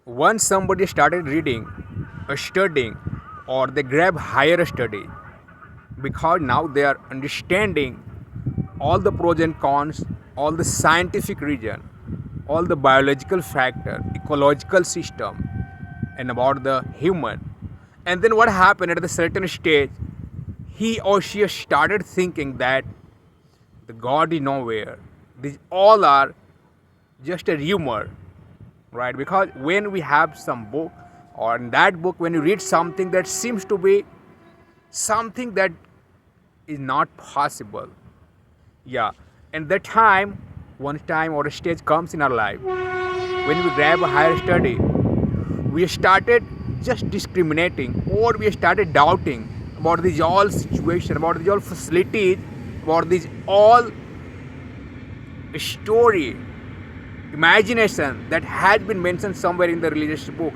once somebody started reading or studying, or they grab higher study, because now they are understanding all the pros and cons, all the scientific reason, all the biological factor, ecological system, and about the human. And then what happened at the certain stage, he or she started thinking that the God is nowhere. These all are just a rumor, right? Because when we have some book, or in that book, when you read something that seems to be something that is not possible, yeah, and that time, one time or a stage comes in our life when we grab a higher study, we started just discriminating, or we started doubting about these all situation, about these all facilities, about these all story, imagination that has been mentioned somewhere in the religious book.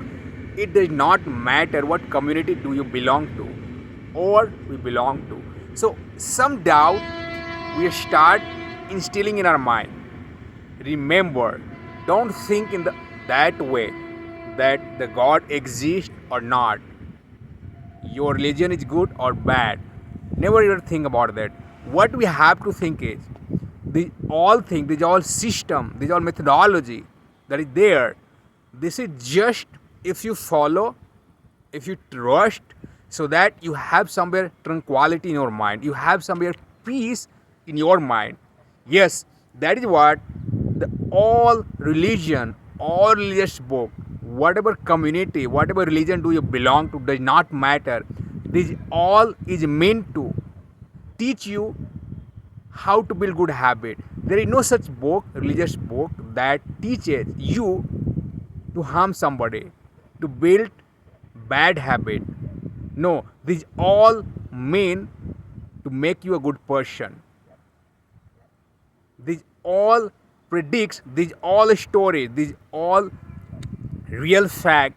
It does not matter what community do you belong to or we belong to. So some doubt we start instilling in our mind. Remember, don't think in that way that the God exists or not, your religion is good or bad. Never ever think about that. What we have to think is these all system, these all methodology that is there. This is just if you follow, if you trust, so that you have somewhere tranquility in your mind, you have somewhere peace in your mind. Yes, that is what the all religion, all religious book, whatever community, whatever religion do you belong to, does not matter. This all is meant to teach you how to build good habit. There is no such book, religious book, that teaches you to harm somebody, to build bad habit. No, these all mean to make you a good person. These all predicts, these all stories, these all real fact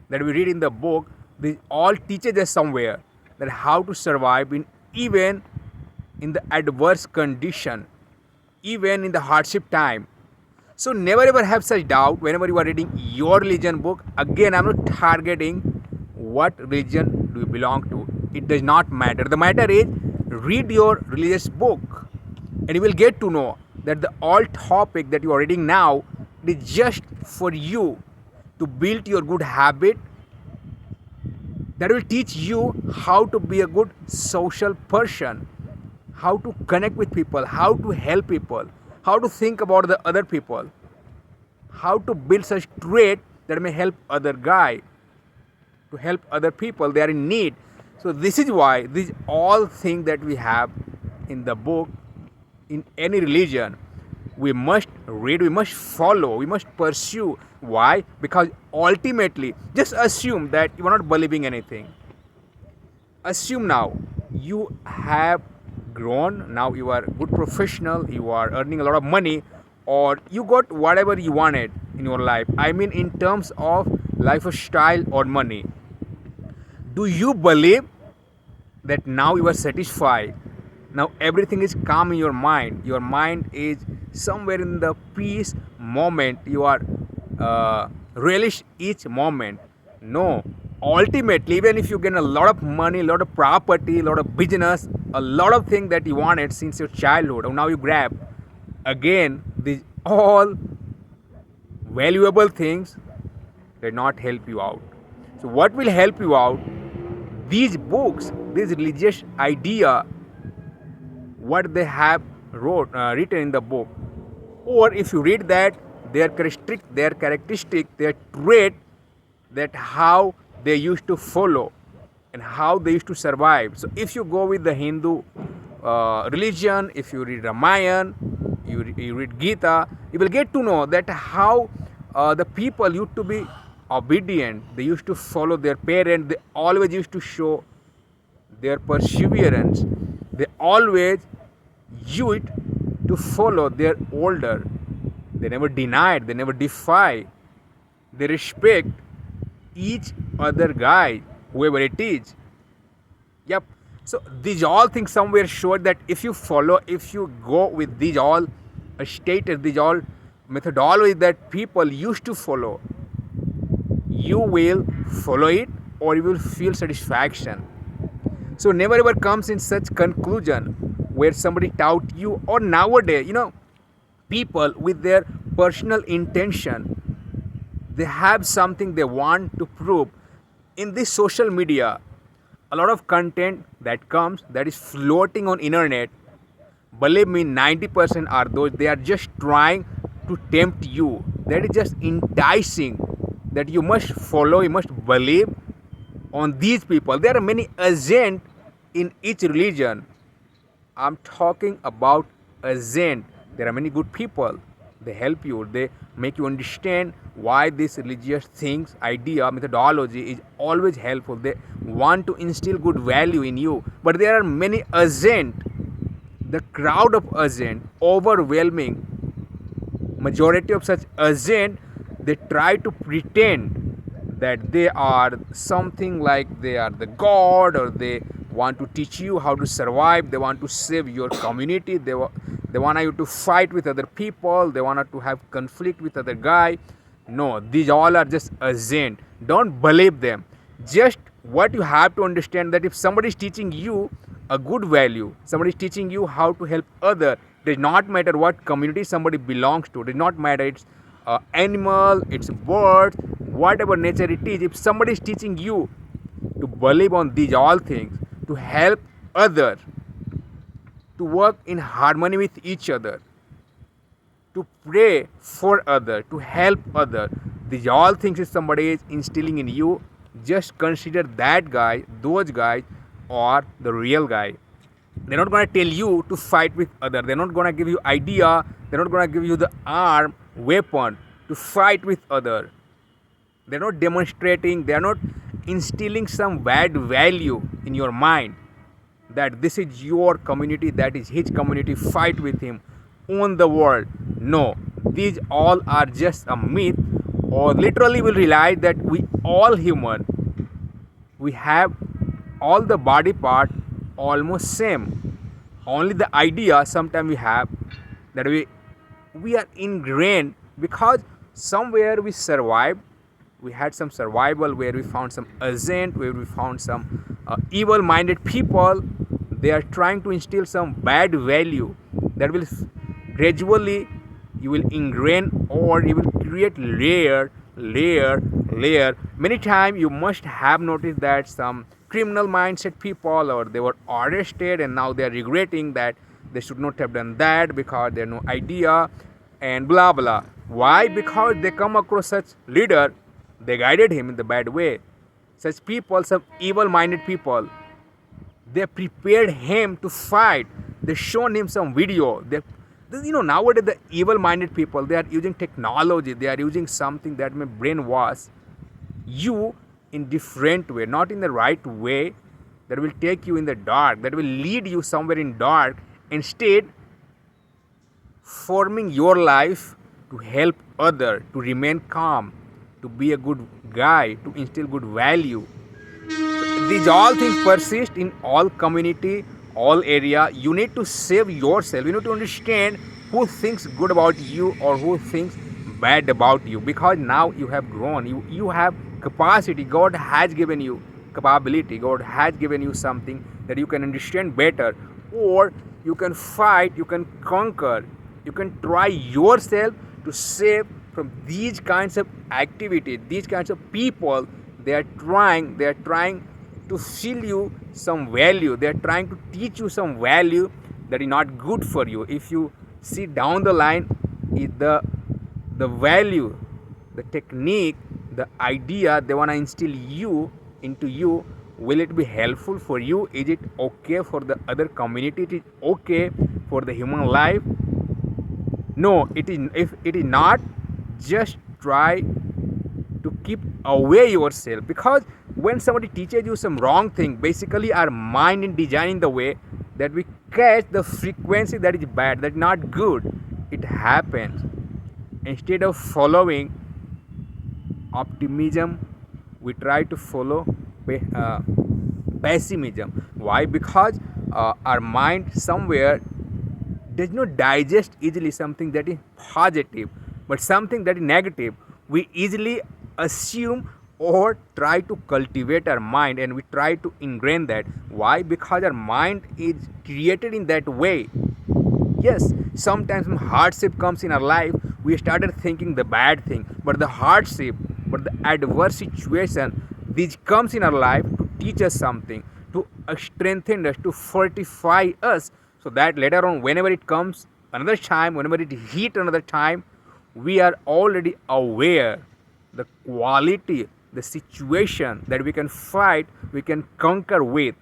that we read in the book, these all teaches us somewhere that how to survive in even in the adverse condition, even in the hardship time. So never ever have such doubt whenever you are reading your religion book. Again, I'm not targeting what religion do you belong to. It does not matter. The matter is read your religious book, and you will get to know that the all topic that you are reading now is just for you to build your good habit, that will teach you how to be a good social person, how to connect with people, how to help people, how to think about the other people, how to build such trait that may help other guy, to help other people they are in need. So this is why these all things that we have in the book, in any religion, we must read, we must follow, we must pursue. Why? Because ultimately, just assume that you are not believing anything. Assume now you have grown, now you are a good professional, you are earning a lot of money, or you got whatever you wanted in your life. I mean, in terms of lifestyle or money. Do you believe that now you are satisfied? Now everything is calm in your mind. Your mind is somewhere in the peace moment. You are relish each moment. No. Ultimately, even if you gain a lot of money, a lot of property, a lot of business, a lot of things that you wanted since your childhood, and now you grab, again, these all valuable things did not help you out. So what will help you out? These books, this religious idea, what they have written in the book, or if you read that, their characteristic, their trait, that how they used to follow and how they used to survive. So if you go with the Hindu religion, if you read Ramayana, you read Gita, you will get to know that how the people used to be obedient. They used to follow their parents. They always used to show their perseverance. They always used to follow their older. They never denied, they never defy. They respect each other guy, whoever it is. Yep. So these all things somewhere show that if you follow, if you go with these all status, these all methodology that people used to follow, you will follow it or you will feel satisfaction. So never ever comes in such conclusion where somebody tout you, or nowadays, people with their personal intention, they have something they want to prove. In this social media, a lot of content that comes, that is floating on internet, believe me, 90% are those, they are just trying to tempt you, that is just enticing, that you must follow, you must believe on these people. There are many agents in each religion. I'm talking about agent. There are many good people. They help you. They make you understand why this religious things, idea, methodology is always helpful. They want to instill good value in you. But there are many agent. The crowd of agent, overwhelming majority of such agent, they try to pretend that they are something like they are the god, or they want to teach you how to survive, they want to save your community, they want you to fight with other people, they want to have conflict with other guy. No, these all are just agent. Don't believe them. Just what you have to understand, that if somebody is teaching you a good value, somebody is teaching you how to help other, does not matter what community somebody belongs to, does not matter it's animal, it's bird, whatever nature it is, if somebody is teaching you to believe on these all things, to help other, to work in harmony with each other, to pray for other, to help other, these all things if somebody is instilling in you, just consider that guy, those guys are the real guy. They're not going to tell you to fight with other, they're not going to give you idea, they're not going to give you the arm, weapon to fight with other. They're not demonstrating, they're not instilling some bad value in your mind, that this is your community, that is his community, fight with him, own the world. No, these all are just a myth. Or literally will realize that we all human, we have all the body part almost same, only the idea sometimes we have that we are ingrained, because somewhere we survived, we had some survival where we found some agent, where we found some evil minded people. They are trying to instill some bad value that will gradually, you will ingrain, or you will create layer. Many times you must have noticed that some criminal mindset people, or they were arrested and now they are regretting that they should not have done that because they have no idea and blah blah. Why? Because they come across such leader, they guided him in the bad way. Such people, some evil minded people, they prepared him to fight. They shown him some video. Nowadays the evil minded people, they are using technology, they are using something that may brainwash you in different way, not in the right way, that will take you in the dark, that will lead you somewhere in dark, instead forming your life to help other, to remain calm, to be a good guy, to instill good value. These all things persist in all community, all area. You need to save yourself. You need to understand who thinks good about you or who thinks bad about you, because now you have grown, you have capacity, God has given you capability, God has given you something that you can understand better, or you can fight, you can conquer, you can try yourself to save from these kinds of activities, these kinds of people. They are trying to fill you some value, they are trying to teach you some value that is not good for you. If you see down the line, the value, the technique, the idea they want to instill into you, will it be helpful for you? Is it okay for the other community? It is okay for the human life? No, it is. If it is not, just try to keep away yourself, because when somebody teaches you some wrong thing, basically our mind is designing the way that we catch the frequency that is bad, that is not good. It happens. Instead of following optimism, we try to follow pessimism. Why? Because our mind somewhere does not digest easily something that is positive, but something that is negative, we easily assume or try to cultivate our mind, and we try to ingrain that. Why? Because our mind is created in that way. Yes, sometimes when hardship comes in our life, we started thinking the bad thing, but the hardship, but the adverse situation, this comes in our life to teach us something, to strengthen us, to fortify us, so that later on, whenever it comes another time, whenever it hit another time, we are already aware the quality, the situation that we can fight, we can conquer with.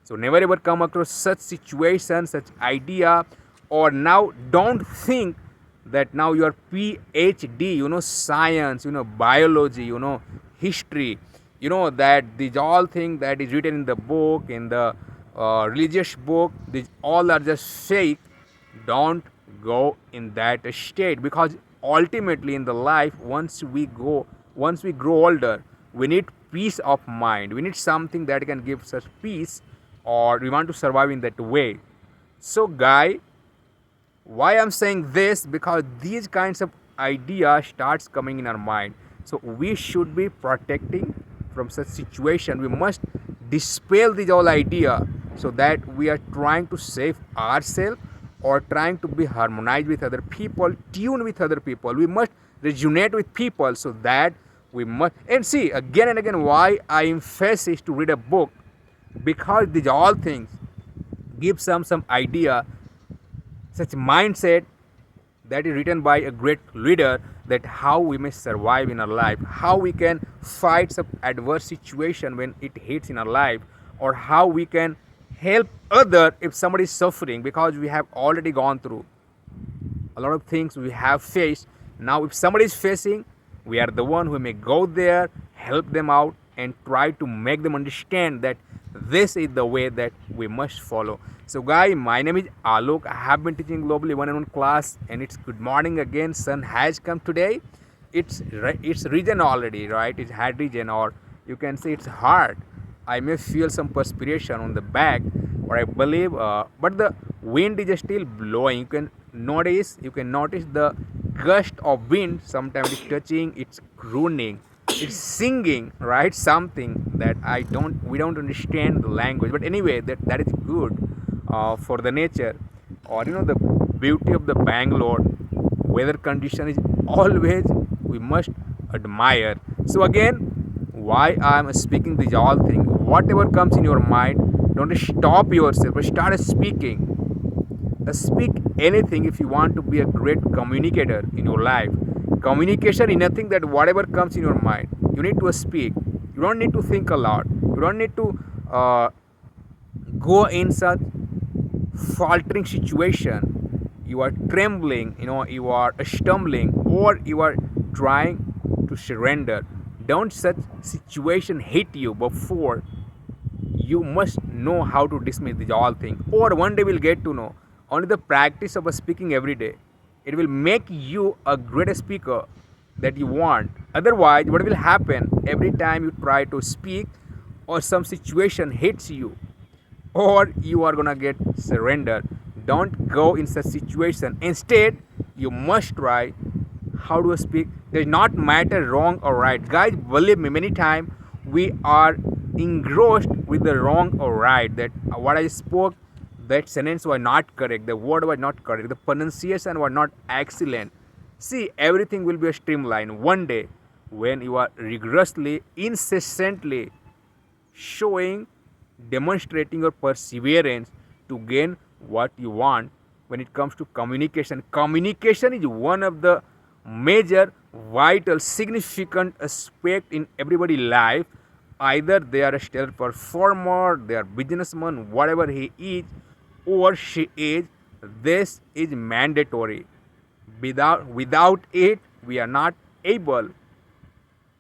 So never ever come across such situation, such idea, or now don't think that now you are PhD, science, biology, history, that these all things that is written in the book, in the religious book, these all are just fake. Don't go in that state, because ultimately in the life, once we grow older, we need peace of mind, we need something that can give us peace, or we want to survive in that way. So guy, why I'm saying this, because these kinds of ideas starts coming in our mind, so we should be protecting from such situation. We must dispel this whole idea, so that we are trying to save ourselves, or trying to be harmonized with other people, tune with other people. We must resonate with people, so that we must, and see again and again why I emphasize to read a book, because these all things give some idea, such mindset that is written by a great leader, that how we may survive in our life, how we can fight some adverse situation when it hits in our life, or how we can help other if somebody is suffering, because we have already gone through a lot of things we have faced. Now if somebody is facing, we are the one who may go there, help them out, and try to make them understand that this is the way that we must follow. So guys, my name is Alok. I have been teaching globally one-on-one class, and it's good morning again. Sun has come today. It's risen already, right? It had risen, or you can say it's hard. I may feel some perspiration on the back, or I believe, but the wind is still blowing. You can notice the gust of wind. Sometimes it's touching, it's crooning, it's singing, right? Something that we don't understand the language, but anyway, that is good for the nature, or the beauty of the Bangalore weather condition is always we must admire. So again, why I am speaking these all things, whatever comes in your mind, don't stop yourself, but start speaking. Speak anything if you want to be a great communicator in your life. Communication is nothing that whatever comes in your mind, you need to speak. You don't need to think a lot. You don't need to go in such faltering situation. You are trembling, you are stumbling, or you are trying to surrender. Don't such situation hit you before. You must know how to dismiss these all things, or one day we'll get to know. Only the practice of speaking every day, it will make you a great speaker that you want. Otherwise, what will happen every time you try to speak, or some situation hits you, or you are gonna get surrender. Don't go in such situation. Instead, you must try how to speak. Does not matter wrong or right. Guys, believe me, many times we are engrossed with the wrong or right. That what I spoke, that sentence was not correct, the word was not correct, the pronunciation was not excellent. See, everything will be a streamline. One day, when you are rigorously, incessantly showing, demonstrating your perseverance to gain what you want, when it comes to communication, communication is one of the major, vital, significant aspect in everybody's life. Either they are a stellar performer, they are businessman, whatever he is or she is, this is mandatory. Without it, we are not able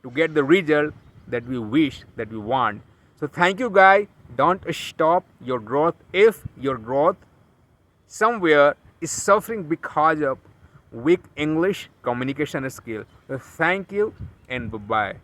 to get the result that we wish, that we want. So thank you guys. Don't stop your growth. If your growth somewhere is suffering because of weak English communication skill, so thank you and bye bye.